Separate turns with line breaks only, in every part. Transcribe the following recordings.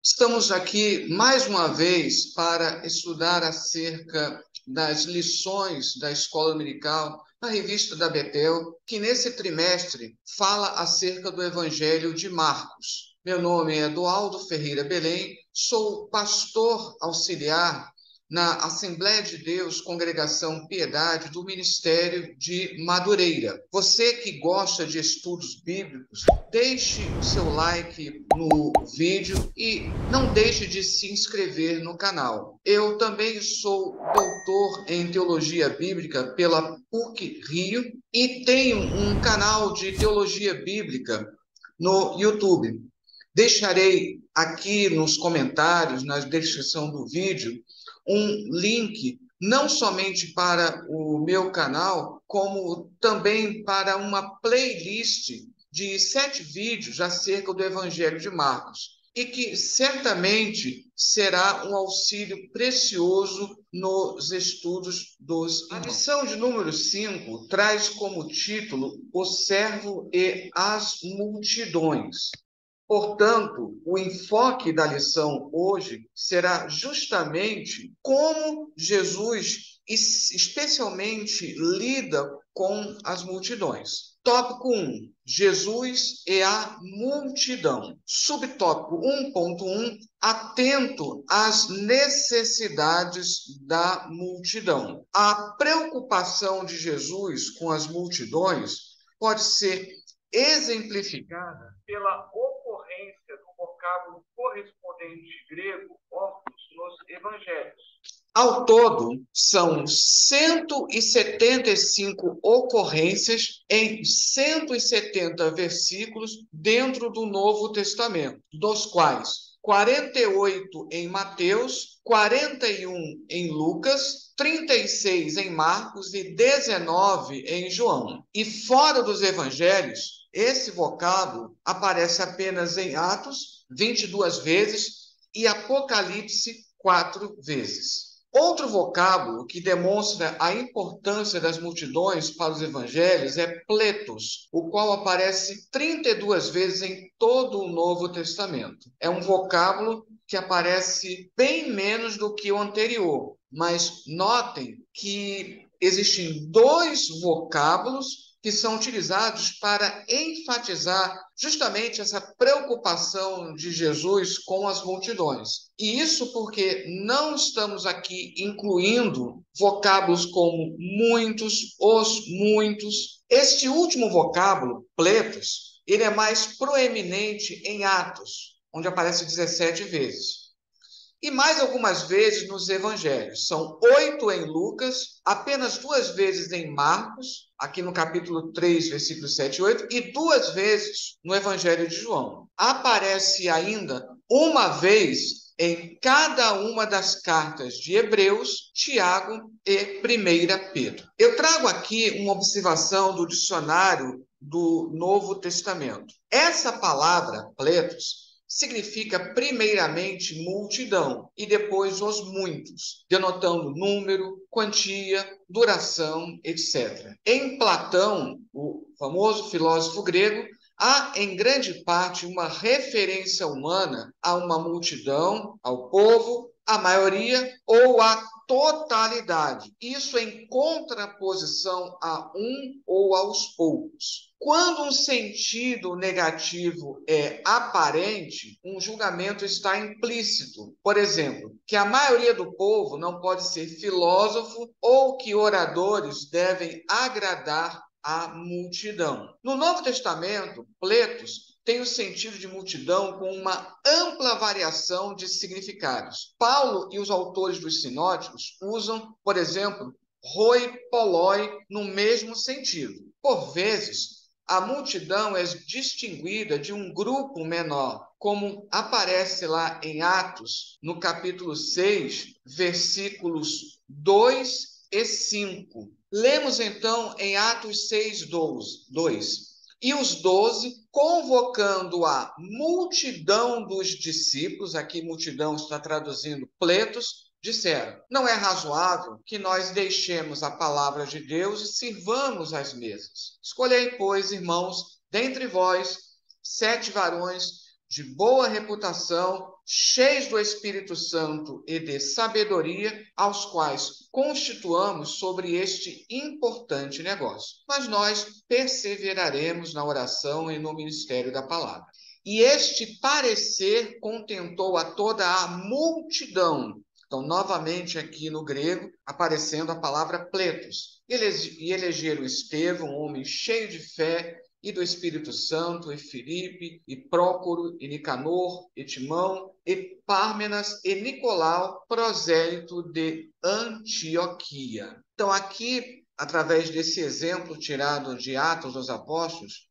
Estamos aqui mais uma vez para estudar acerca das lições da Escola Dominical na revista da Betel, que nesse trimestre fala acerca do Evangelho de Marcos. Meu nome é Eduardo Ferreira Belém, sou pastor auxiliar na Assembleia de Deus, Congregação Piedade, do Ministério de Madureira. Você que gosta de estudos bíblicos, deixe o seu like no vídeo e não deixe de se inscrever no canal. Eu também sou doutor em teologia bíblica pela PUC Rio e tenho um canal de teologia bíblica no YouTube. Deixarei aqui nos comentários, na descrição do vídeo, um link não somente para o meu canal, como também para uma playlist de 7 vídeos acerca do Evangelho de Marcos, e que certamente será um auxílio precioso nos estudos dos irmãos. A lição de número 5 traz como título O Servo e as Multidões. Portanto, o enfoque da lição hoje será justamente como Jesus especialmente lida com as multidões. Tópico 1, Jesus e a multidão. Subtópico 1.1, atento às necessidades da multidão. A preocupação de Jesus com as multidões pode ser exemplificada pela ocorrência do vocábulo correspondente grego ortos nos evangelhos. Ao todo, são 175 ocorrências em 170 versículos dentro do Novo Testamento, dos quais 48 em Mateus, 41 em Lucas, 36 em Marcos e 19 em João. E fora dos evangelhos, esse vocábulo aparece apenas em Atos, 22 vezes, e Apocalipse, 4 vezes. Outro vocábulo que demonstra a importância das multidões para os evangelhos é pletos, o qual aparece 32 vezes em todo o Novo Testamento. É um vocábulo que aparece bem menos do que o anterior, mas notem que existem dois vocábulos que são utilizados para enfatizar justamente essa preocupação de Jesus com as multidões. E isso porque não estamos aqui incluindo vocábulos como muitos, os muitos. Este último vocábulo, pletos, ele é mais proeminente em Atos, onde aparece 17 vezes. E mais algumas vezes nos evangelhos. São 8 em Lucas, apenas 2 vezes em Marcos, aqui no capítulo 3, versículos 7 e 8, e 2 vezes no evangelho de João. Aparece ainda uma vez em cada uma das cartas de Hebreus, Tiago e 1 Pedro. Eu trago aqui uma observação do dicionário do Novo Testamento. Essa palavra, pletos, significa primeiramente multidão e depois os muitos, denotando número, quantia, duração, etc. Em Platão, o famoso filósofo grego, há em grande parte uma referência humana a uma multidão, ao povo, à maioria ou à totalidade. Isso em contraposição a um ou aos poucos. Quando um sentido negativo é aparente, um julgamento está implícito. Por exemplo, que a maioria do povo não pode ser filósofo ou que oradores devem agradar a multidão. No Novo Testamento, pletos tem o sentido de multidão com uma ampla variação de significados. Paulo e os autores dos sinóticos usam, por exemplo, roi, poloi no mesmo sentido. Por vezes, a multidão é distinguida de um grupo menor, como aparece lá em Atos, no capítulo 6, versículos 2 e 5. Lemos então em Atos 6, 2. E os 12, convocando a multidão dos discípulos, aqui multidão está traduzindo pletos, disseram: não é razoável que nós deixemos a palavra de Deus e sirvamos às mesas. Escolhei, pois, irmãos, dentre vós, 7 varões de boa reputação, cheios do Espírito Santo e de sabedoria, aos quais constituamos sobre este importante negócio. Mas nós perseveraremos na oração e no ministério da palavra. E este parecer contentou a toda a multidão. Então, novamente aqui no grego, aparecendo a palavra pletos. E elegeram Estevão, um homem cheio de fé e do Espírito Santo, e Filipe, e Prócoro, e Nicanor, e Timão, e Pármenas, e Nicolau, prosélito de Antioquia. Então, aqui, através desse exemplo tirado de Atos dos Apóstolos,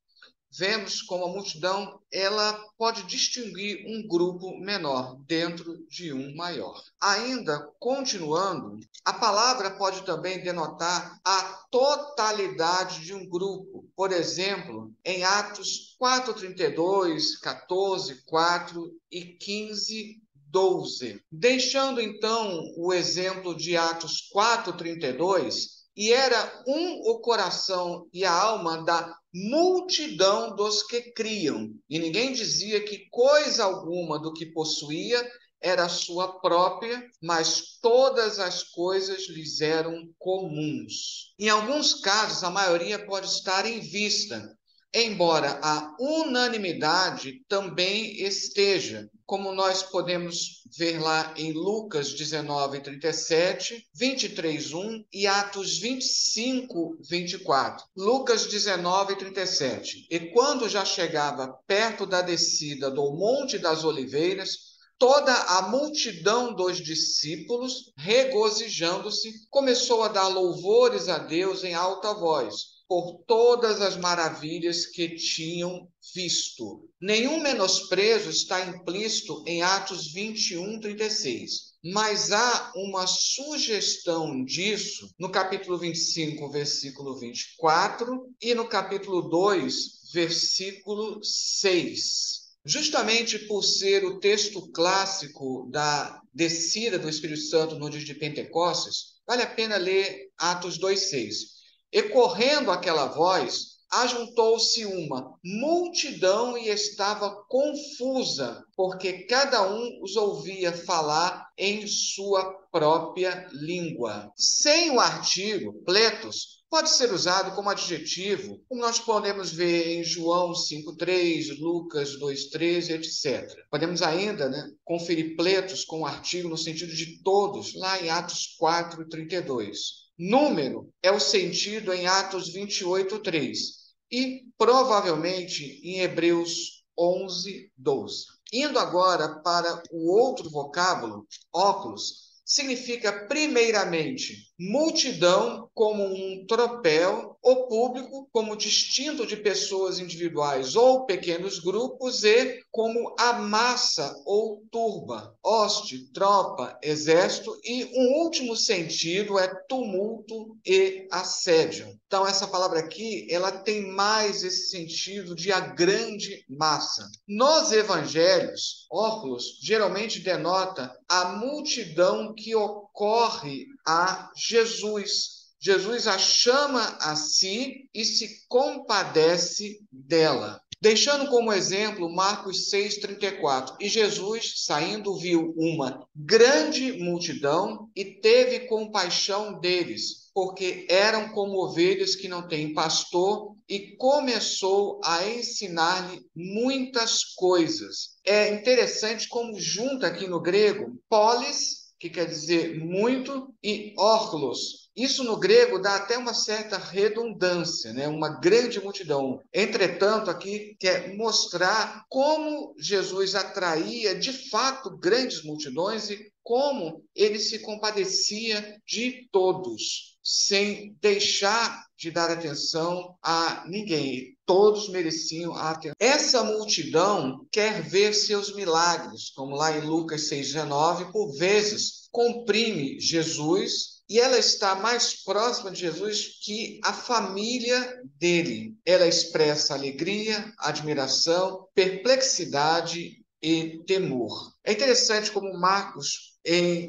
vemos como a multidão ela pode distinguir um grupo menor dentro de um maior. Ainda continuando, a palavra pode também denotar a totalidade de um grupo. Por exemplo, em Atos 4:32, 14, 4 e 15, 12. Deixando então o exemplo de Atos 4:32, e era o coração e a alma da multidão dos que criam. E ninguém dizia que coisa alguma do que possuía era sua própria, mas todas as coisas lhes eram comuns. Em alguns casos, a maioria pode estar em vista, embora a unanimidade também esteja, como nós podemos ver lá em Lucas 19:37, 23:1 e Atos 25:24. Lucas 19:37. E quando já chegava perto da descida do Monte das Oliveiras, toda a multidão dos discípulos, regozijando-se, começou a dar louvores a Deus em alta voz, por todas as maravilhas que tinham visto. Nenhum menosprezo está implícito em Atos 21:36. Mas há uma sugestão disso no capítulo 25, versículo 24, e no capítulo 2, versículo 6. Justamente por ser o texto clássico da descida do Espírito Santo no dia de Pentecostes, vale a pena ler Atos 2:6. E correndo aquela voz, ajuntou-se uma multidão e estava confusa, porque cada um os ouvia falar em sua própria língua. Sem o artigo, pletos, pode ser usado como adjetivo, como nós podemos ver em João 5:3, Lucas 2:13, etc. Podemos ainda conferir pletos com o artigo no sentido de todos, lá em Atos 4:32. Número é o sentido em Atos 28:3 e provavelmente em Hebreus 11:12. Indo agora para o outro vocábulo, óculos, significa primeiramente multidão como um tropel, o público como distinto de pessoas individuais ou pequenos grupos e como a massa ou turba, hoste, tropa, exército, e um último sentido é tumulto e assédio. Então essa palavra aqui, ela tem mais esse sentido de a grande massa. Nos evangelhos, óculos geralmente denota a multidão que ocorre a Jesus. Jesus a chama a si e se compadece dela. Deixando como exemplo Marcos 6:34. E Jesus, saindo, viu uma grande multidão e teve compaixão deles, porque eram como ovelhas que não têm pastor, e começou a ensinar-lhe muitas coisas. É interessante como junta aqui no grego, polis, que quer dizer muito, e orlos. Isso no grego dá até uma certa redundância, uma grande multidão. Entretanto, aqui quer mostrar como Jesus atraía de fato grandes multidões e como ele se compadecia de todos, sem deixar de dar atenção a ninguém. Todos mereciam a atenção. Essa multidão quer ver seus milagres, como lá em Lucas 6:19, por vezes comprime Jesus, e ela está mais próxima de Jesus que a família dele. Ela expressa alegria, admiração, perplexidade e temor. É interessante como Marcos,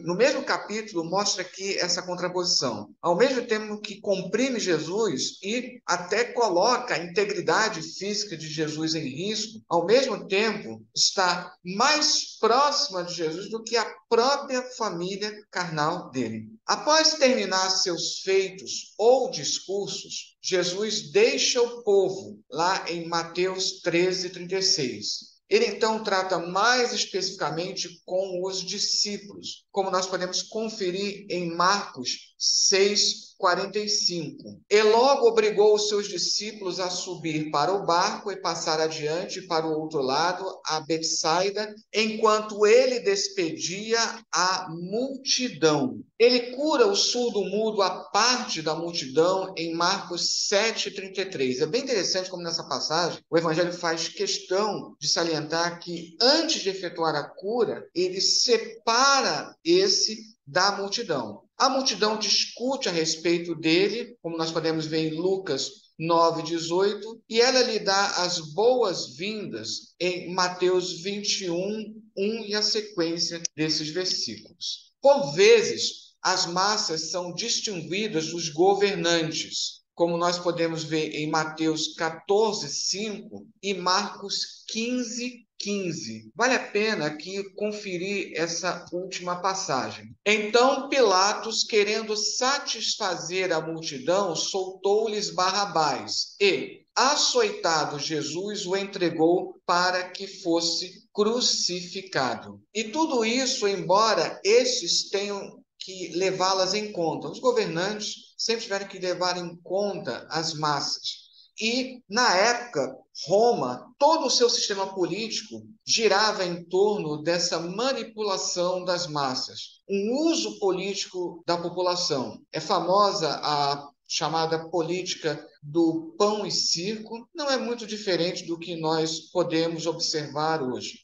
no mesmo capítulo, mostra aqui essa contraposição. Ao mesmo tempo que comprime Jesus e até coloca a integridade física de Jesus em risco, ao mesmo tempo está mais próxima de Jesus do que a própria família carnal dele. Após terminar seus feitos ou discursos, Jesus deixa o povo, lá em Mateus 13:36. Ele então trata mais especificamente com os discípulos, como nós podemos conferir em Marcos 6:45. E logo obrigou os seus discípulos a subir para o barco e passar adiante para o outro lado, a Betsaida, enquanto ele despedia a multidão. Ele cura o surdo-mudo à parte da multidão em Marcos 7:33. É bem interessante como nessa passagem o Evangelho faz questão de salientar que antes de efetuar a cura, ele separa esse da multidão. A multidão discute a respeito dele, como nós podemos ver em Lucas 9:18, e ela lhe dá as boas-vindas em Mateus 21:1 e a sequência desses versículos. Por vezes, as massas são distinguidas dos governantes, como nós podemos ver em Mateus 14:5 e Marcos 15:15. Vale a pena aqui conferir essa última passagem. Então Pilatos, querendo satisfazer a multidão, soltou-lhes Barrabás e, açoitado Jesus, o entregou para que fosse crucificado. E tudo isso, embora estes tenham que levá-las em conta. Os governantes sempre tiveram que levar em conta as massas. E, na época, Roma, todo o seu sistema político girava em torno dessa manipulação das massas, um uso político da população. É famosa a chamada política do pão e circo, não é muito diferente do que nós podemos observar hoje.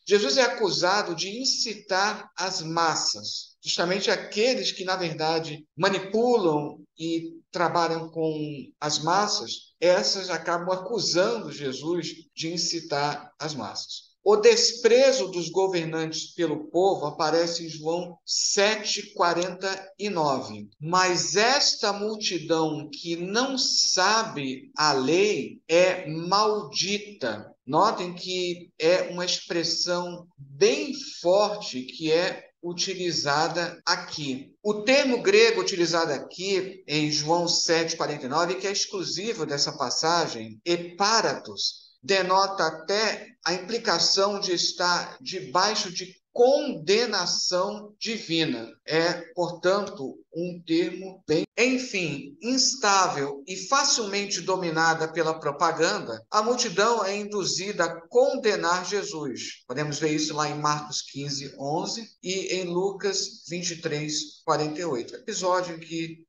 Jesus é acusado de incitar as massas, justamente aqueles que, na verdade, manipulam e trabalham com as massas, essas acabam acusando Jesus de incitar as massas. O desprezo dos governantes pelo povo aparece em João 7:49. Mas esta multidão que não sabe a lei é maldita. Notem que é uma expressão bem forte que é utilizada aqui. O termo grego utilizado aqui em João 7:49, que é exclusivo dessa passagem, epáratos, denota até a implicação de estar debaixo de condenação divina. É, portanto, um termo bem... Enfim, instável e facilmente dominada pela propaganda, a multidão é induzida a condenar Jesus. Podemos ver isso lá em Marcos 15:11 e em Lucas 23:48. Episódio em que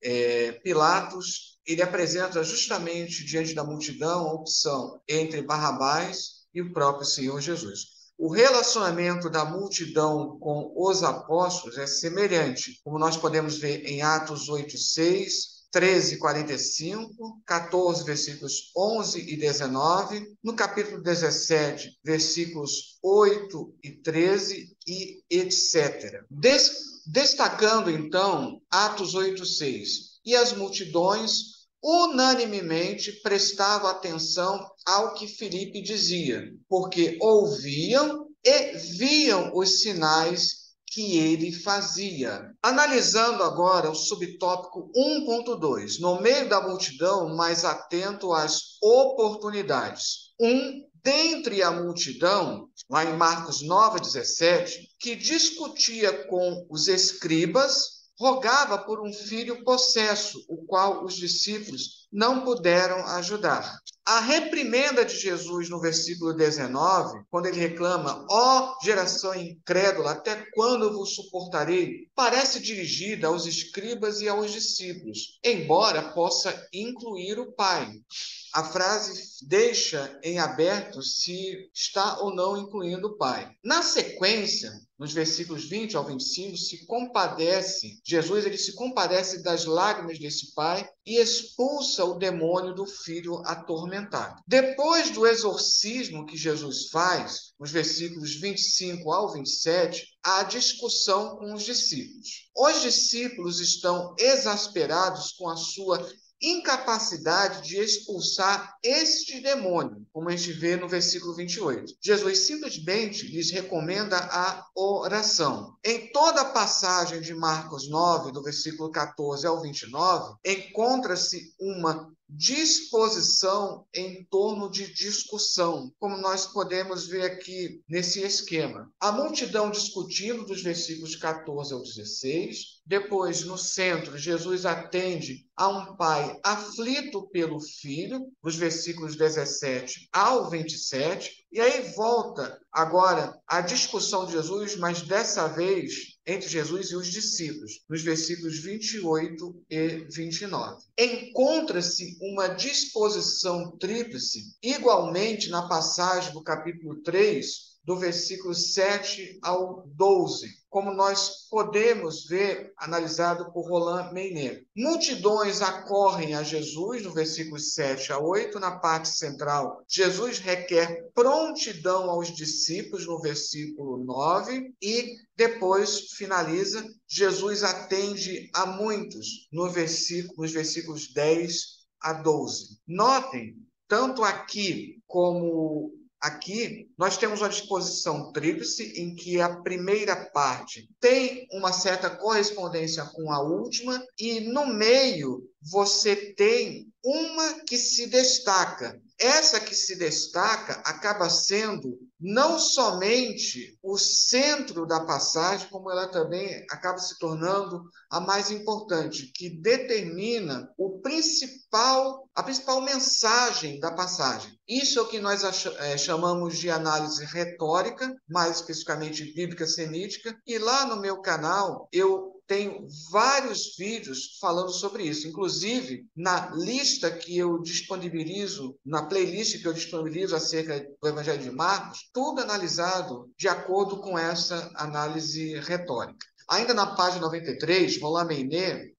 Pilatos ele apresenta justamente diante da multidão a opção entre Barrabás e o próprio Senhor Jesus. O relacionamento da multidão com os apóstolos é semelhante, como nós podemos ver em Atos 8:6, 13:45, 14, versículos 11 e 19, no capítulo 17, versículos 8 e 13 e etc. Destacando, então, Atos 8:6. E as multidões unanimemente prestavam atenção ao que Filipe dizia, porque ouviam e viam os sinais que ele fazia. Analisando agora o subtópico 1.2, no meio da multidão, mais atento às oportunidades. Dentre a multidão, lá em Marcos 9:17, que discutia com os escribas, rogava por um filho possesso, o qual os discípulos não puderam ajudar. A reprimenda de Jesus no versículo 19, quando ele reclama, ó geração incrédula, até quando vos suportarei? Parece dirigida aos escribas e aos discípulos, embora possa incluir o pai. a frase deixa em aberto se está ou não incluindo o pai. Na sequência, nos versículos 20 ao 25, Jesus ele se compadece das lágrimas desse pai e expulsa o demônio do filho atormentado. Depois do exorcismo que Jesus faz, nos versículos 25 ao 27, há discussão com os discípulos. Os discípulos estão exasperados com a sua incapacidade de expulsar este demônio, como a gente vê no versículo 28. Jesus simplesmente lhes recomenda a oração. Em toda a passagem de Marcos 9, do versículo 14 ao 29, encontra-se uma disposição em torno de discussão, como nós podemos ver aqui nesse esquema. A multidão discutindo dos versículos 14 ao 16, depois, no centro, Jesus atende a um pai aflito pelo filho, nos versículos 17 ao 27, e aí volta agora a discussão de Jesus, mas dessa vez entre Jesus e os discípulos, nos versículos 28 e 29. Encontra-se uma disposição tríplice, igualmente na passagem do capítulo 3, do versículo 7 ao 12, como nós podemos ver, analisado por Roland Meiner. Multidões acorrem a Jesus, no versículo 7 a 8, na parte central. Jesus requer prontidão aos discípulos, no versículo 9, e depois finaliza, Jesus atende a muitos, nos versículos 10 a 12. Notem, tanto aqui como aqui, nós temos uma disposição tríplice em que a primeira parte tem uma certa correspondência com a última e no meio você tem uma que se destaca. Essa que se destaca acaba sendo não somente o centro da passagem, como ela também acaba se tornando a mais importante, que determina a principal mensagem da passagem. Isso é o que nós chamamos de análise retórica, mais especificamente bíblica semítica, e lá no meu canal eu tenho vários vídeos falando sobre isso. Inclusive, na lista que eu disponibilizo, na playlist que eu disponibilizo acerca do Evangelho de Marcos, tudo analisado de acordo com essa análise retórica. Ainda na página 93, Roland Meiner,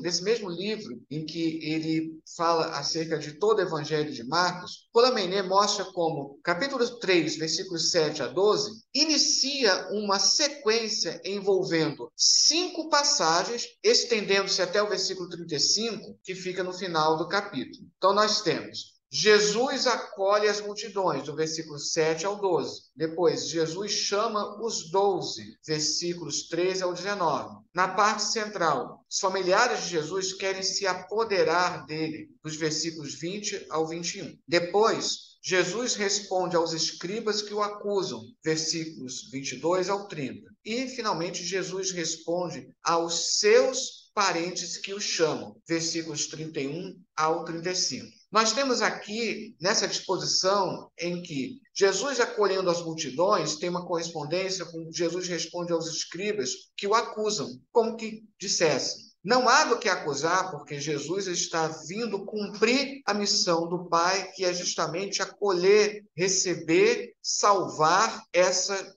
desse mesmo livro em que ele fala acerca de todo o Evangelho de Marcos, Roland Meiner mostra como capítulo 3, versículos 7 a 12, inicia uma sequência envolvendo 5 passagens, estendendo-se até o versículo 35, que fica no final do capítulo. Então, nós temos Jesus acolhe as multidões, do versículo 7 ao 12. Depois, Jesus chama os 12, versículos 13 ao 19. Na parte central, os familiares de Jesus querem se apoderar dele, dos versículos 20 ao 21. Depois, Jesus responde aos escribas que o acusam, versículos 22 ao 30. E, finalmente, Jesus responde aos seus parentes que o chamam, versículos 31 ao 35. Nós temos aqui, nessa disposição, em que Jesus acolhendo as multidões tem uma correspondência com Jesus responde aos escribas que o acusam, como que dissessem: não há do que acusar, porque Jesus está vindo cumprir a missão do Pai, que é justamente acolher, receber, salvar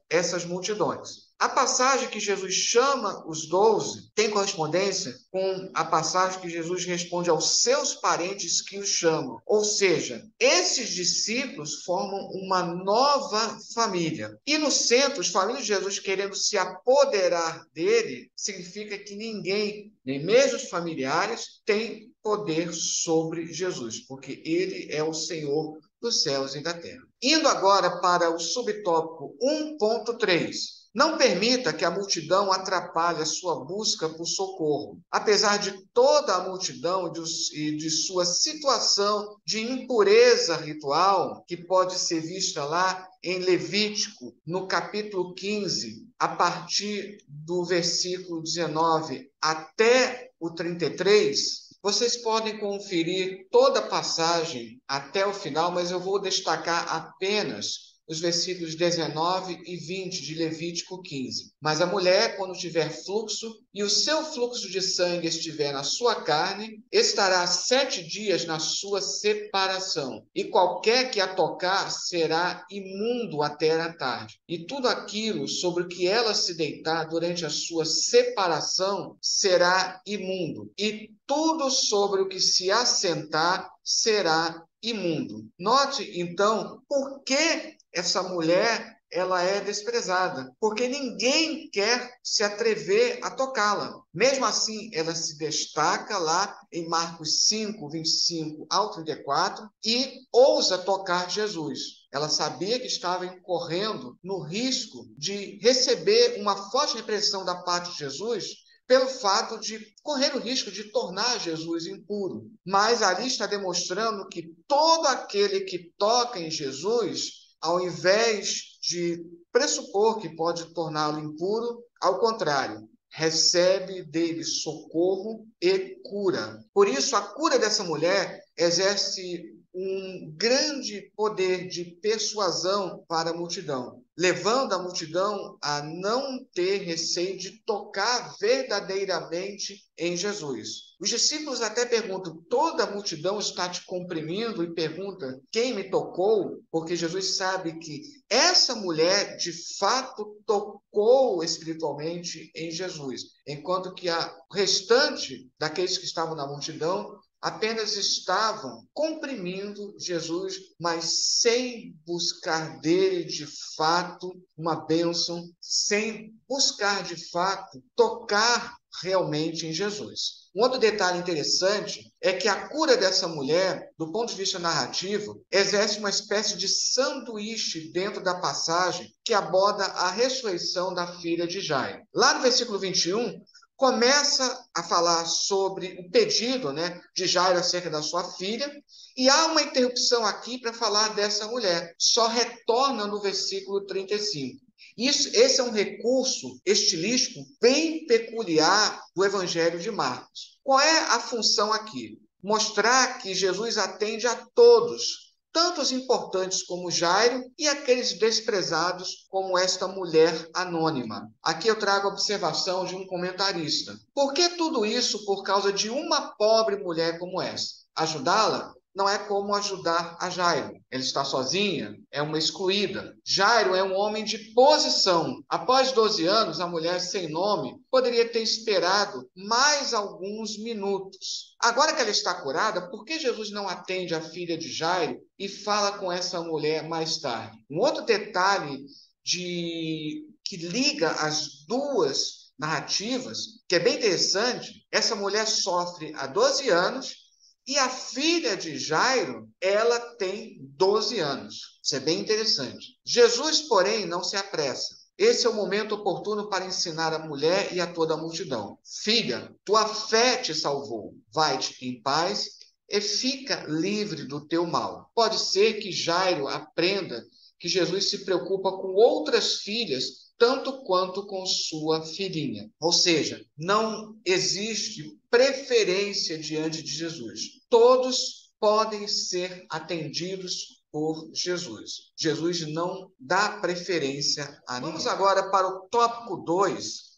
essas multidões. A passagem que Jesus chama os 12 tem correspondência com a passagem que Jesus responde aos seus parentes que o chamam. Ou seja, esses discípulos formam uma nova família. E no centro, os famílias de Jesus querendo se apoderar dele, significa que ninguém, nem mesmo os familiares, tem poder sobre Jesus, porque ele é o Senhor dos céus e da terra. Indo agora para o subtópico 1.3. Não permita que a multidão atrapalhe a sua busca por socorro. Apesar de toda a multidão e de sua situação de impureza ritual, que pode ser vista lá em Levítico, no capítulo 15, a partir do versículo 19 até o 33, vocês podem conferir toda a passagem até o final, mas eu vou destacar apenas os versículos 19 e 20 de Levítico 15. Mas a mulher, quando tiver fluxo, e o seu fluxo de sangue estiver na sua carne, estará 7 dias na sua separação, e qualquer que a tocar será imundo até a tarde. E tudo aquilo sobre o que ela se deitar durante a sua separação será imundo, e tudo sobre o que se assentar será imundo. Note, então, por que essa mulher ela é desprezada, porque ninguém quer se atrever a tocá-la. Mesmo assim, ela se destaca lá em Marcos 5, 25 ao 34 e ousa tocar Jesus. Ela sabia que estava incorrendo no risco de receber uma forte repressão da parte de Jesus, pelo fato de correr o risco de tornar Jesus impuro. Mas ali está demonstrando que todo aquele que toca em Jesus, ao invés de pressupor que pode torná-lo impuro, ao contrário, recebe dele socorro e cura. Por isso, a cura dessa mulher exerce um grande poder de persuasão para a multidão, levando a multidão a não ter receio de tocar verdadeiramente em Jesus. Os discípulos até perguntam: toda a multidão está te comprimindo? E pergunta: quem me tocou? Porque Jesus sabe que essa mulher de fato tocou espiritualmente em Jesus, enquanto que o restante daqueles que estavam na multidão apenas estavam comprimindo Jesus, mas sem buscar dele de fato uma bênção, sem buscar de fato tocar realmente em Jesus. Um outro detalhe interessante é que a cura dessa mulher, do ponto de vista narrativo, exerce uma espécie de sanduíche dentro da passagem que aborda a ressurreição da filha de Jairo. Lá no versículo 21, começa a falar sobre o pedido, de Jairo acerca da sua filha, e há uma interrupção aqui para falar dessa mulher. Só retorna no versículo 35. Esse é um recurso estilístico bem peculiar do Evangelho de Marcos. Qual é a função aqui? Mostrar que Jesus atende a todos, tanto os importantes como Jairo e aqueles desprezados como esta mulher anônima. Aqui eu trago a observação de um comentarista. Por que tudo isso por causa de uma pobre mulher como essa? Ajudá-la não é como ajudar a Jairo. Ela está sozinha, é uma excluída. Jairo é um homem de posição. Após 12 anos, a mulher sem nome poderia ter esperado mais alguns minutos. Agora que ela está curada, por que Jesus não atende a filha de Jairo e fala com essa mulher mais tarde? Um outro detalhe que liga as duas narrativas, que é bem interessante: essa mulher sofre há 12 anos, e a filha de Jairo, ela tem 12 anos. Isso é bem interessante. Jesus, porém, não se apressa. Esse é o momento oportuno para ensinar a mulher e a toda a multidão. Filha, tua fé te salvou. Vai-te em paz e fica livre do teu mal. Pode ser que Jairo aprenda que Jesus se preocupa com outras filhas tanto quanto com sua filhinha. Ou seja, não existe preferência diante de Jesus. Todos podem ser atendidos por Jesus. Jesus não dá preferência a ninguém. Vamos agora para o tópico 2,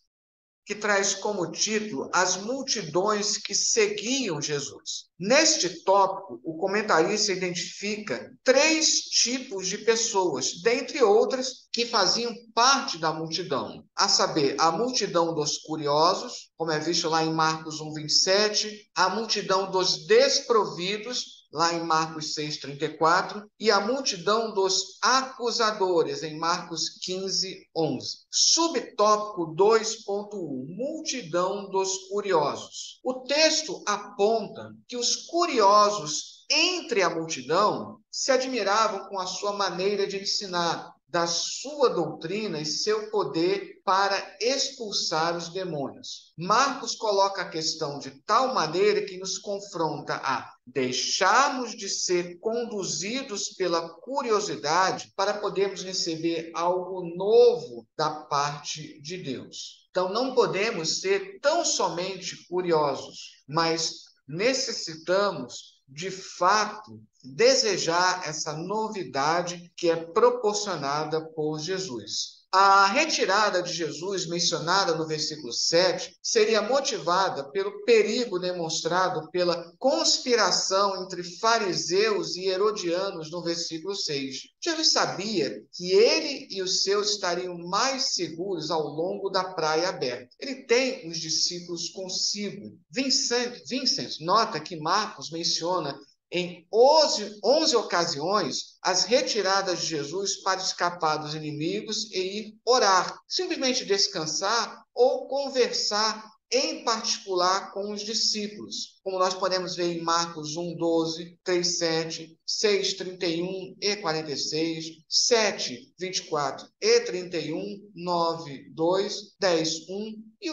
que traz como título as multidões que seguiam Jesus. Neste tópico, o comentarista identifica 3 tipos de pessoas, dentre outras, que faziam parte da multidão, a saber, a multidão dos curiosos, como é visto lá em Marcos 1:27, a multidão dos desprovidos, lá em Marcos 6:34, e a multidão dos acusadores, em Marcos 15:11. Subtópico 2.1, multidão dos curiosos. O texto aponta que os curiosos entre a multidão se admiravam com a sua maneira de ensinar, da sua doutrina e seu poder para expulsar os demônios. Marcos coloca a questão de tal maneira que nos confronta a deixarmos de ser conduzidos pela curiosidade para podermos receber algo novo da parte de Deus. Então, não podemos ser tão somente curiosos, mas necessitamos de fato, desejar essa novidade que é proporcionada por Jesus. A retirada de Jesus, mencionada no versículo 7, seria motivada pelo perigo demonstrado pela conspiração entre fariseus e herodianos no versículo 6. Jesus sabia que ele e os seus estariam mais seguros ao longo da praia aberta. Ele tem os discípulos consigo. Vincent nota que Marcos menciona em 11 ocasiões as retiradas de Jesus para escapar dos inimigos e ir orar, simplesmente descansar ou conversar em particular com os discípulos, como nós podemos ver em Marcos 1:12, 3:7, 6:31 e 46, 7:24 e 31, 9:2, 10:1 e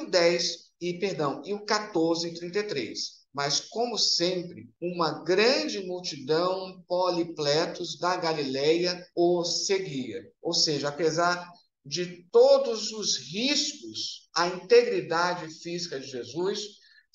o 14:33. Mas, como sempre, uma grande multidão polipletos da Galileia o seguia. Ou seja, apesar de todos os riscos à integridade física de Jesus,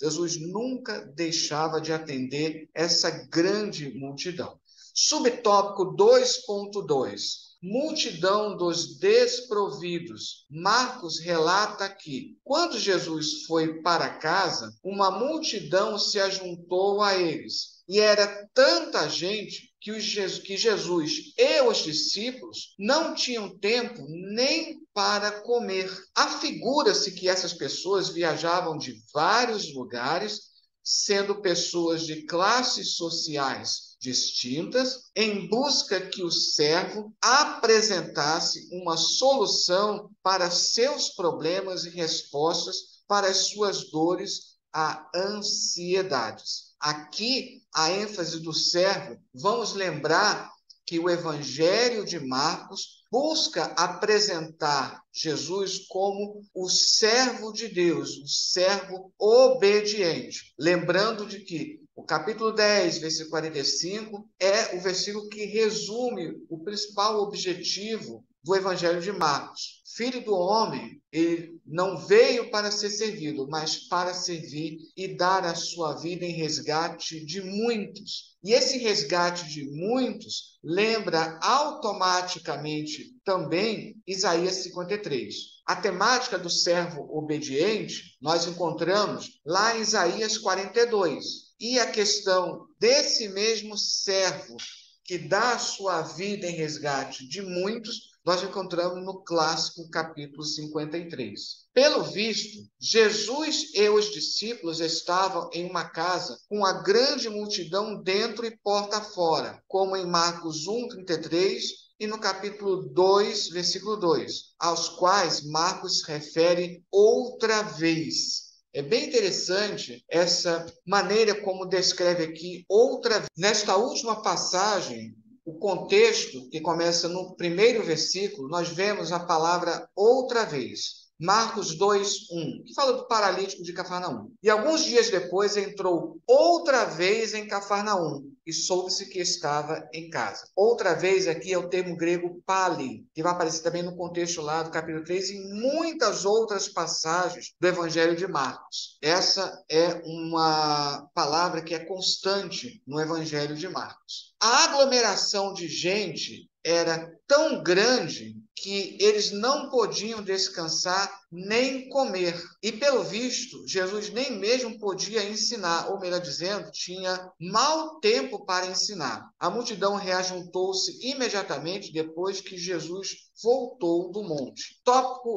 Jesus nunca deixava de atender essa grande multidão. Subtópico 2.2. Multidão dos desprovidos. Marcos relata que, quando Jesus foi para casa, uma multidão se ajuntou a eles. E era tanta gente que Jesus e os discípulos não tinham tempo nem para comer. Afigura-se que essas pessoas viajavam de vários lugares, sendo pessoas de classes sociais distintas, em busca que o servo apresentasse uma solução para seus problemas e respostas para as suas dores a ansiedades. Aqui, a ênfase do servo, vamos lembrar que o Evangelho de Marcos busca apresentar Jesus como o servo de Deus, o servo obediente. Lembrando de que o capítulo 10, versículo 45, é o versículo que resume o principal objetivo do Evangelho de Marcos. Filho do homem, ele não veio para ser servido, mas para servir e dar a sua vida em resgate de muitos. E esse resgate de muitos lembra automaticamente também Isaías 53. A temática do servo obediente nós encontramos lá em Isaías 42. E a questão desse mesmo servo que dá a sua vida em resgate de muitos, nós encontramos no clássico capítulo 53. Pelo visto, Jesus e os discípulos estavam em uma casa com a grande multidão dentro e porta fora, como em Marcos 1:33 e no capítulo 2, versículo 2, aos quais Marcos refere outra vez. É bem interessante essa maneira como descreve aqui outra vez. Nesta última passagem, o contexto, que começa no primeiro versículo, nós vemos a palavra outra vez. Marcos 2:1, que fala do paralítico de Cafarnaum. E alguns dias depois entrou outra vez em Cafarnaum e soube-se que estava em casa. Outra vez aqui é o termo grego pali, que vai aparecer também no contexto lá do capítulo 3 e em muitas outras passagens do Evangelho de Marcos. Essa é uma palavra que é constante no Evangelho de Marcos. A aglomeração de gente era tão grande que eles não podiam descansar nem comer. E, pelo visto, Jesus nem mesmo podia ensinar, ou melhor dizendo, tinha mau tempo para ensinar. A multidão reajuntou-se imediatamente depois que Jesus voltou do monte.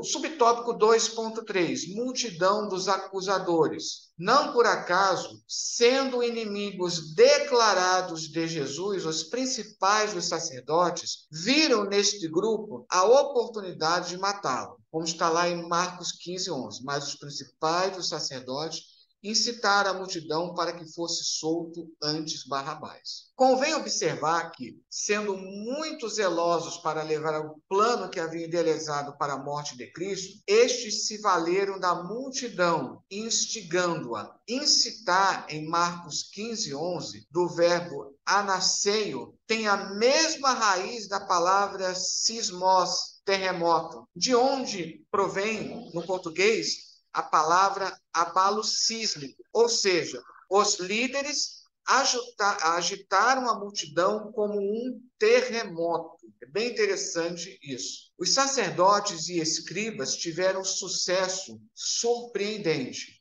Subtópico 2.3, multidão dos acusadores. Não por acaso, sendo inimigos declarados de Jesus, os principais dos sacerdotes viram neste grupo a oportunidade de matá-lo, como está lá em Marcos 15:11. Mas os principais dos sacerdotes incitaram a multidão para que fosse solto antes Barrabás. Convém observar que, sendo muito zelosos para levar ao plano que haviam idealizado para a morte de Cristo, estes se valeram da multidão, instigando-a. Incitar, em Marcos 15:11, do verbo anaseio, tem a mesma raiz da palavra sismos, terremoto, de onde provém, no português, a palavra abalo sísmico, ou seja, os líderes agitaram a multidão como um terremoto. É bem interessante isso. Os sacerdotes e escribas tiveram sucesso surpreendente.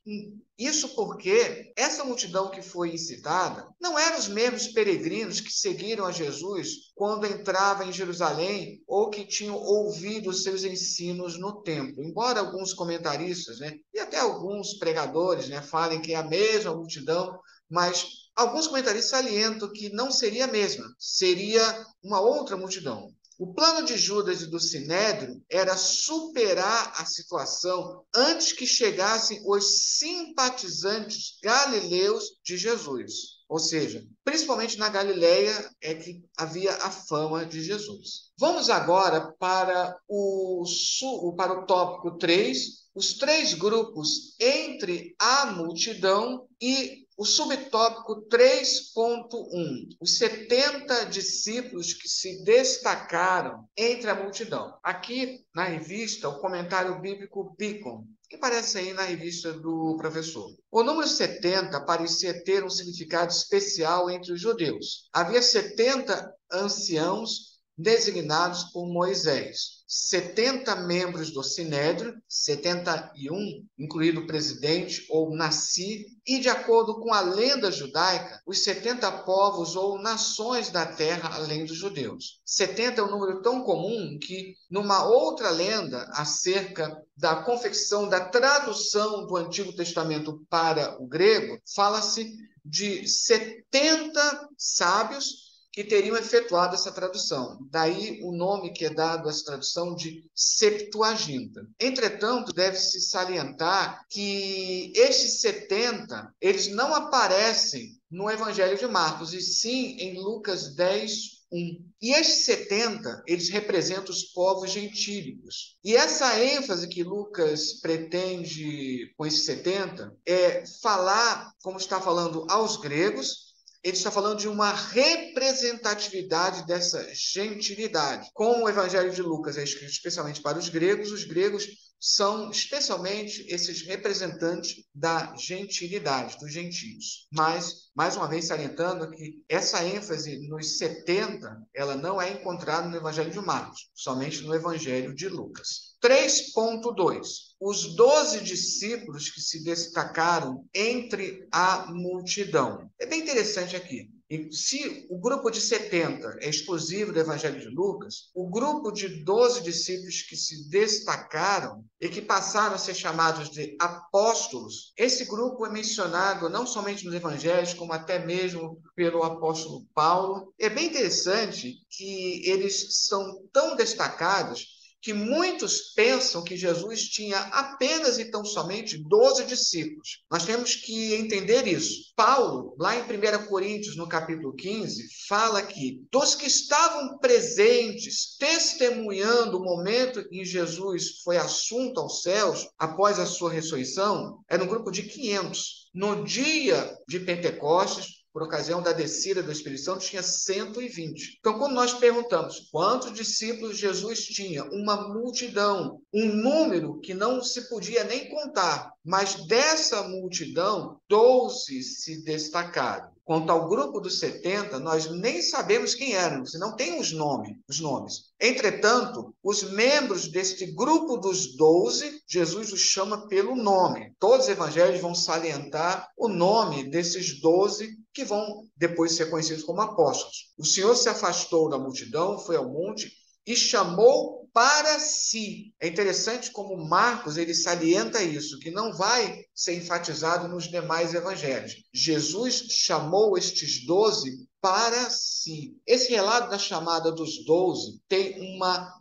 Isso porque essa multidão que foi incitada não eram os mesmos peregrinos que seguiram a Jesus quando entrava em Jerusalém ou que tinham ouvido os seus ensinos no templo. Embora alguns comentaristas, e até alguns pregadores, falem que é a mesma multidão, mas alguns comentaristas salientam que não seria a mesma, seria uma outra multidão. O plano de Judas e do Sinédrio era superar a situação antes que chegassem os simpatizantes galileus de Jesus. Ou seja, principalmente na Galileia é que havia a fama de Jesus. Vamos agora para o tópico 3, os 3 grupos entre a multidão e o subtópico 3.1, os 70 discípulos que se destacaram entre a multidão. Aqui na revista, o comentário bíblico Beacon, que aparece aí na revista do professor. O número 70 parecia ter um significado especial entre os judeus. Havia 70 anciãos designados por Moisés, 70 membros do Sinédrio, 71, incluído o presidente ou Nassi, e de acordo com a lenda judaica, os 70 povos ou nações da terra além dos judeus. 70 é um número tão comum que, numa outra lenda acerca da confecção, da tradução do Antigo Testamento para o grego, fala-se de 70 sábios que teriam efetuado essa tradução. Daí o nome que é dado a essa tradução de Septuaginta. Entretanto, deve-se salientar que estes 70, eles não aparecem no Evangelho de Marcos, e sim em Lucas 10, 1. E estes 70, eles representam os povos gentílicos. E essa ênfase que Lucas pretende com esses 70 é falar, como está falando aos gregos, ele está falando de uma representatividade dessa gentilidade. Como o Evangelho de Lucas é escrito especialmente para os gregos são especialmente esses representantes da gentilidade, dos gentios. Mas, mais uma vez salientando que essa ênfase nos 70, ela não é encontrada no Evangelho de Marcos, somente no Evangelho de Lucas. 3.2. Os 12 discípulos que se destacaram entre a multidão. É bem interessante aqui. E se o grupo de 70 é exclusivo do Evangelho de Lucas, o grupo de 12 discípulos que se destacaram e que passaram a ser chamados de apóstolos, esse grupo é mencionado não somente nos evangelhos, como até mesmo pelo apóstolo Paulo. É bem interessante que eles são tão destacados que muitos pensam que Jesus tinha apenas e tão somente 12 discípulos. Nós temos que entender isso. Paulo, lá em 1 Coríntios, no capítulo 15, fala que dos que estavam presentes, testemunhando o momento em que Jesus foi assunto aos céus, após a sua ressurreição, era um grupo de 500. No dia de Pentecostes, por ocasião da descida do Espírito Santo, tinha 120. Então, quando nós perguntamos quantos discípulos Jesus tinha, uma multidão, um número que não se podia nem contar, mas dessa multidão, 12 se destacaram. Quanto ao grupo dos 70, nós nem sabemos quem eram, você não tem os nomes. Entretanto, os membros deste grupo dos 12, Jesus os chama pelo nome. Todos os evangelhos vão salientar o nome desses 12 que vão depois ser conhecidos como apóstolos. O Senhor se afastou da multidão, foi ao monte e chamou para si. É interessante como Marcos ele salienta isso, que não vai ser enfatizado nos demais evangelhos. Jesus chamou estes 12 para si. Esse relato da chamada dos 12 tem uma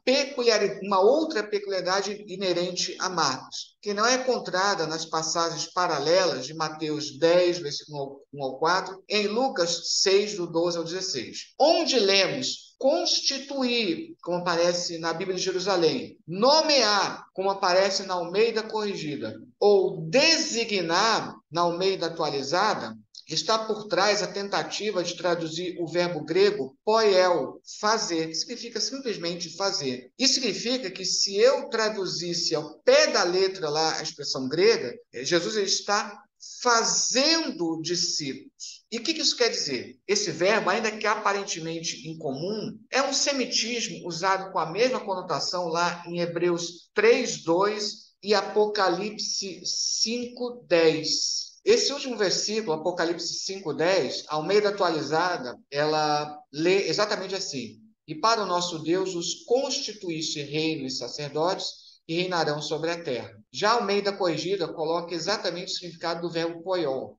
outra peculiaridade inerente a Marcos, que não é encontrada nas passagens paralelas de Mateus 10, versículo 1 ao 4, em Lucas 6, do 12 ao 16, onde lemos constituir, como aparece na Bíblia de Jerusalém, nomear, como aparece na Almeida Corrigida, ou designar, na Almeida Atualizada, está por trás a tentativa de traduzir o verbo grego poiel, fazer, que significa simplesmente fazer. Isso significa que se eu traduzisse ao pé da letra lá a expressão grega, Jesus está fazendo discípulos. E o que isso quer dizer? Esse verbo, ainda que aparentemente incomum, é um semitismo usado com a mesma conotação lá em Hebreus 3:2 e Apocalipse 5:10. Esse último versículo, Apocalipse 5:10, Almeida atualizada, ela lê exatamente assim: E para o nosso Deus os constituíste reino e sacerdotes, e reinarão sobre a terra. Já a Almeida corrigida coloca exatamente o significado do verbo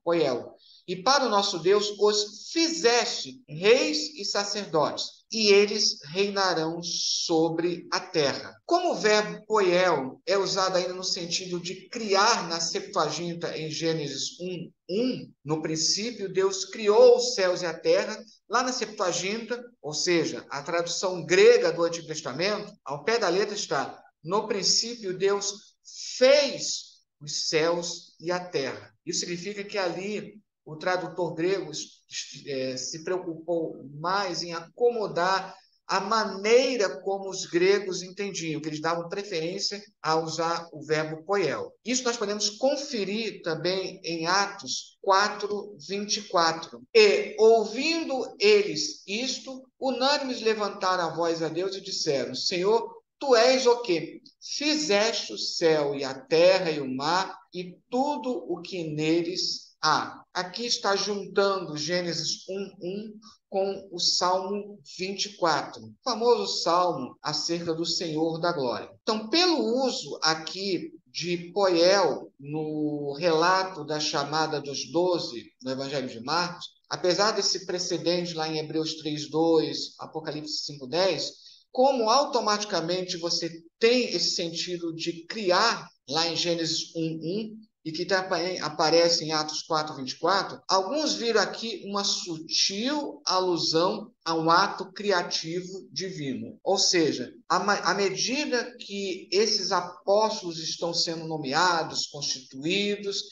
poiel. E para o nosso Deus os fizeste reis e sacerdotes, e eles reinarão sobre a terra. Como o verbo poiel é usado ainda no sentido de criar na Septuaginta em Gênesis 1:1, no princípio Deus criou os céus e a terra, lá na Septuaginta, ou seja, a tradução grega do Antigo Testamento, ao pé da letra está: no princípio Deus fez os céus e a terra. Isso significa que ali o tradutor grego se preocupou mais em acomodar a maneira como os gregos entendiam, que eles davam preferência a usar o verbo poiel. Isso nós podemos conferir também em Atos 4:24. E, ouvindo eles isto, unânimes levantaram a voz a Deus e disseram: Senhor, tu és o quê? Fizeste o céu e a terra e o mar e tudo o que neles há. Aqui está juntando Gênesis 1:1 com o Salmo 24, o famoso salmo acerca do Senhor da glória. Então, pelo uso aqui de poiel no relato da chamada dos 12 no Evangelho de Marcos, apesar desse precedente lá em Hebreus 3:2, Apocalipse 5:10, como automaticamente você tem esse sentido de criar lá em Gênesis 1:1 e que também aparece em Atos 4:24, alguns viram aqui uma sutil alusão a um ato criativo divino. Ou seja, à medida que esses apóstolos estão sendo nomeados, constituídos,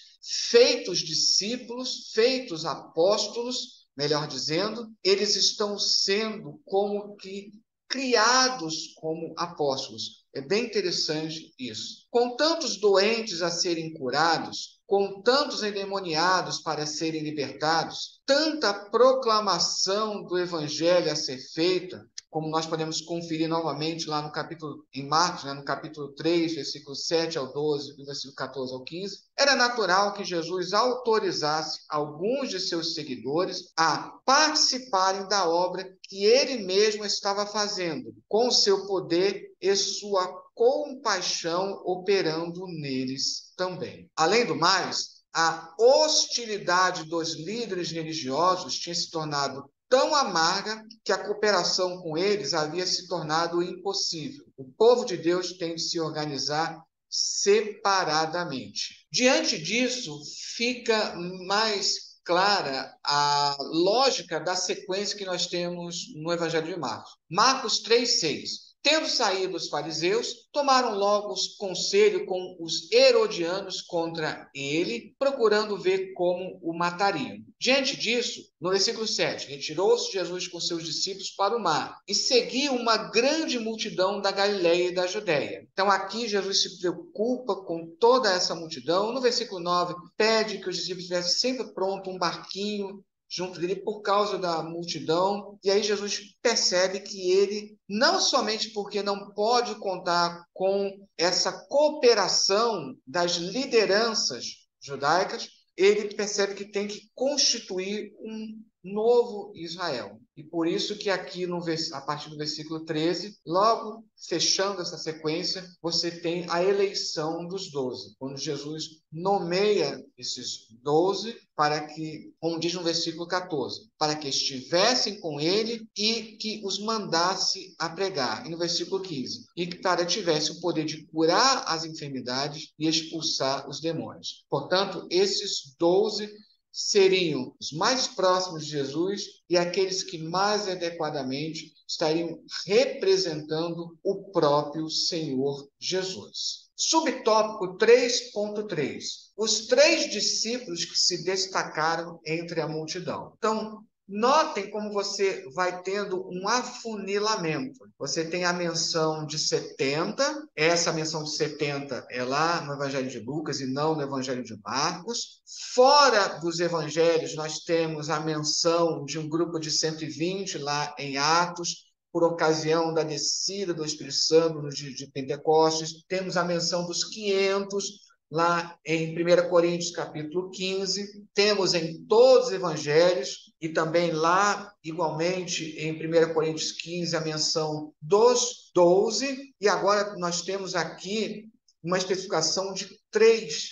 feitos discípulos, feitos apóstolos, melhor dizendo, eles estão sendo como que criados como apóstolos. É bem interessante isso. Com tantos doentes a serem curados, com tantos endemoniados para serem libertados, tanta proclamação do evangelho a ser feita, como nós podemos conferir novamente lá no capítulo, em Marcos, no capítulo 3, versículo 7 ao 12, do versículo 14 ao 15, era natural que Jesus autorizasse alguns de seus seguidores a participarem da obra que ele mesmo estava fazendo, com o seu poder e sua compaixão operando neles também. Além do mais, a hostilidade dos líderes religiosos tinha se tornado tão amarga que a cooperação com eles havia se tornado impossível. O povo de Deus tem de se organizar separadamente. Diante disso, fica mais clara a lógica da sequência que nós temos no Evangelho de Marcos. Marcos 3:6. Tendo saído os fariseus, tomaram logo conselho com os herodianos contra ele, procurando ver como o matariam. Diante disso, no versículo 7, retirou-se Jesus com seus discípulos para o mar e seguiu uma grande multidão da Galiléia e da Judéia. Então aqui Jesus se preocupa com toda essa multidão. No versículo 9, pede que os discípulos tivessem sempre pronto um barquinho junto dele por causa da multidão. E aí Jesus percebe que ele, não somente porque não pode contar com essa cooperação das lideranças judaicas, ele percebe que tem que constituir um novo Israel. E por isso que aqui, a partir do versículo 13, logo fechando essa sequência, você tem a eleição dos 12. Quando Jesus nomeia esses 12 para que, como diz no versículo 14, para que estivessem com ele e que os mandasse a pregar. E no versículo 15, e que para tivesse o poder de curar as enfermidades e expulsar os demônios. Portanto, esses 12 seriam os mais próximos de Jesus e aqueles que mais adequadamente estariam representando o próprio Senhor Jesus. Subtópico 3.3. Os 3 discípulos que se destacaram entre a multidão. Então, notem como você vai tendo um afunilamento. Você tem a menção de 70, essa menção de 70 é lá no Evangelho de Lucas e não no Evangelho de Marcos. Fora dos evangelhos, nós temos a menção de um grupo de 120 lá em Atos, por ocasião da descida do Espírito Santo no dia de Pentecostes. Temos a menção dos 500 lá em 1 Coríntios, capítulo 15, temos em todos os evangelhos, e também lá, igualmente, em 1 Coríntios 15, a menção dos 12, e agora nós temos aqui uma especificação de três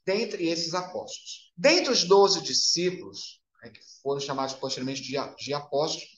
dentre esses apóstolos. Dentre os 12 discípulos, que foram chamados posteriormente de apóstolos,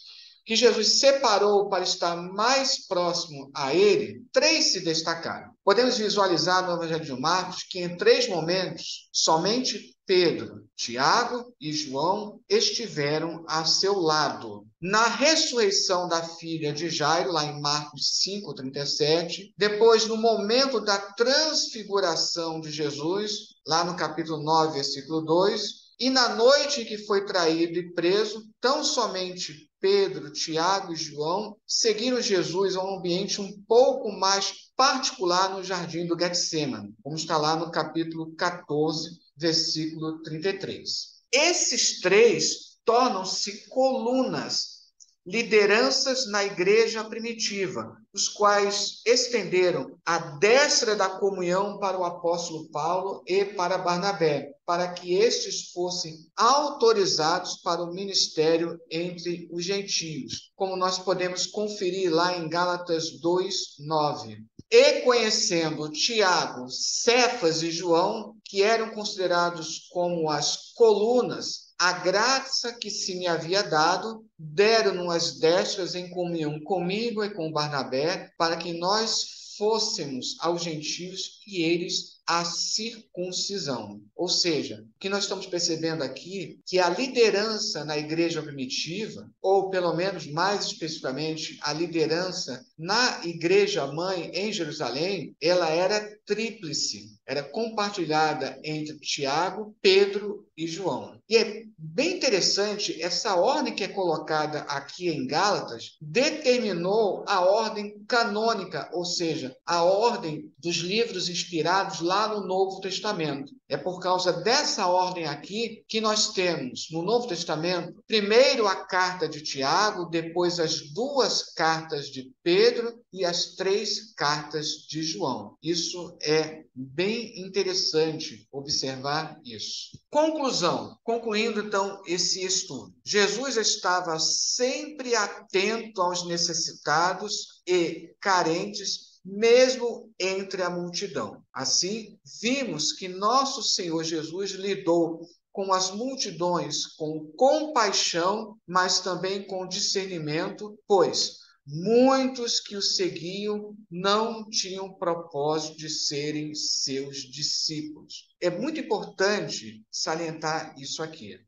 que Jesus separou para estar mais próximo a ele, 3 se destacaram. Podemos visualizar no Evangelho de Marcos que em 3 momentos, somente Pedro, Tiago e João estiveram a seu lado. Na ressurreição da filha de Jairo, lá em Marcos 5:37, depois no momento da transfiguração de Jesus, lá no capítulo 9, versículo 2, e na noite em que foi traído e preso, tão somente Pedro, Tiago e João seguiram Jesus a um ambiente um pouco mais particular no jardim do Getsêmani, como está lá no capítulo 14, versículo 33. Esses 3 tornam-se colunas, lideranças na igreja primitiva, os quais estenderam a destra da comunhão para o apóstolo Paulo e para Barnabé, para que estes fossem autorizados para o ministério entre os gentios, como nós podemos conferir lá em Gálatas 2:9. E conhecendo Tiago, Cefas e João, que eram considerados como as colunas, a graça que se me havia dado, deram-no as destras em comunhão comigo e com Barnabé, para que nós fôssemos aos gentios e eles a circuncisão. Ou seja, o que nós estamos percebendo aqui, que a liderança na igreja primitiva, ou pelo menos mais especificamente, a liderança na igreja mãe em Jerusalém, ela era tríplice, era compartilhada entre Tiago, Pedro e João. E é bem interessante, essa ordem que é colocada aqui em Gálatas determinou a ordem canônica, ou seja, a ordem dos livros inspirados lá no Novo Testamento. É por causa dessa ordem aqui que nós temos no Novo Testamento, primeiro a carta de Tiago, depois as 2 cartas de Pedro e as 3 cartas de João. Isso é bem interessante observar isso. Conclusão. Concluindo então esse estudo. Jesus estava sempre atento aos necessitados e carentes, mesmo entre a multidão. Assim, vimos que nosso Senhor Jesus lidou com as multidões com compaixão, mas também com discernimento, pois muitos que o seguiam não tinham propósito de serem seus discípulos. É muito importante salientar isso aqui.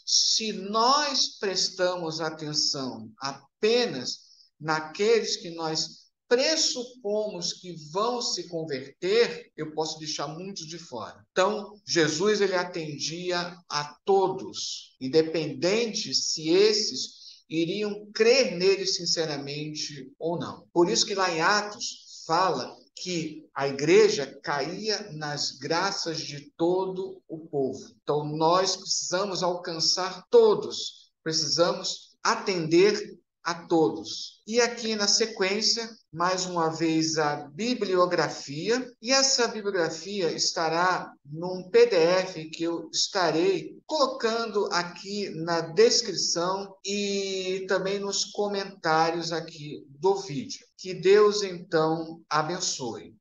Se nós prestamos atenção apenas naqueles que nós pressupomos que vão se converter, eu posso deixar muitos de fora. Então, Jesus ele atendia a todos, independente se esses iriam crer nele sinceramente ou não. Por isso que lá em Atos fala que a igreja caía nas graças de todo o povo. Então, nós precisamos alcançar todos, precisamos atender a todos. E aqui na sequência, mais uma vez, a bibliografia, e essa bibliografia estará num PDF que eu estarei colocando aqui na descrição e também nos comentários aqui do vídeo. Que Deus, então, abençoe.